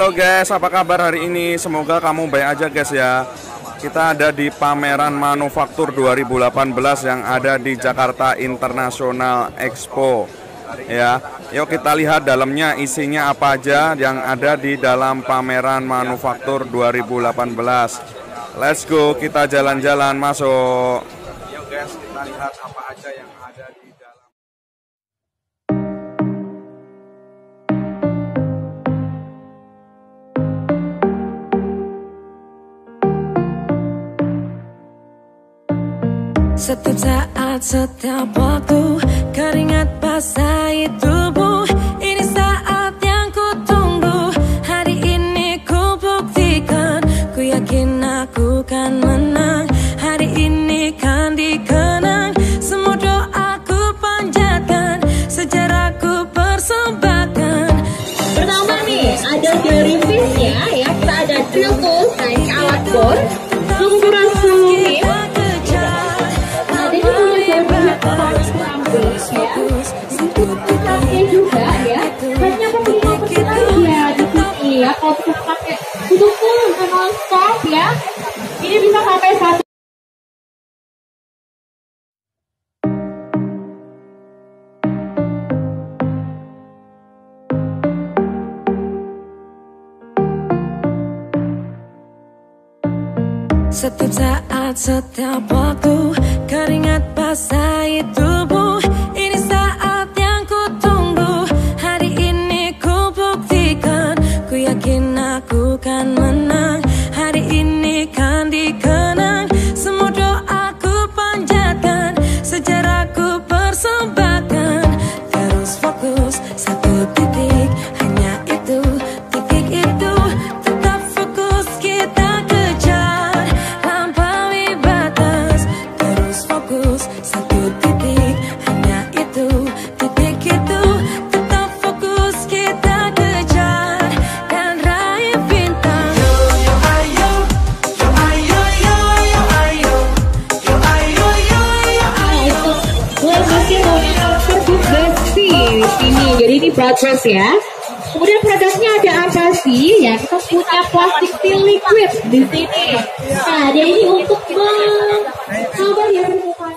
Halo guys, apa kabar hari ini? Semoga kamu baik aja guys ya. Kita ada di Pameran Manufaktur 2018 yang ada di Jakarta Internasional Expo. Ya, yuk kita lihat dalamnya isinya apa aja yang ada di dalam Pameran Manufaktur 2018. Let's go, kita jalan-jalan masuk. Yuk guys, kita lihat apa aja yang ada di dalam. Setiap saat, setiap waktu, keringat basahi tubuh. Ini saat yang ku tunggu. Hari ini ku buktikan, ku yakin aku kan menang. Hari ini kan dikenang, semua doaku panjatkan, sejarahku persembahkan. Pertama nih, ada dari Fisch ya, kita ada drill tools, naik alat bor, ukuran 10 mil. Juga ya, banyak penting aja di sini ya. Kalau kita pakai tutup full non stop ya, ini bisa sampai 1. Setiap saat, setiap waktu, keringat basahi tubuh. Ini saat yang ku tunggu. Hari ini ku buktikan, ku yakin aku kan menang. Hari ini kan dikenang, semua doaku panjatkan, sejarahku persembahkan. Terus fokus, satu titik, hanya itu, titik itu. Tetap fokus, kita kejar, lampaui batas. Terus fokus, satu titik, hanya itu, titik itu. Tetap fokus, kita kejar, dan raih bintang. Ini jadi ini bagus ya. Kemudian produknya ada apa sih? Ya kita punya plastik peel liquid di sini. Nah, dia ini untuk mengubah ya permukaan.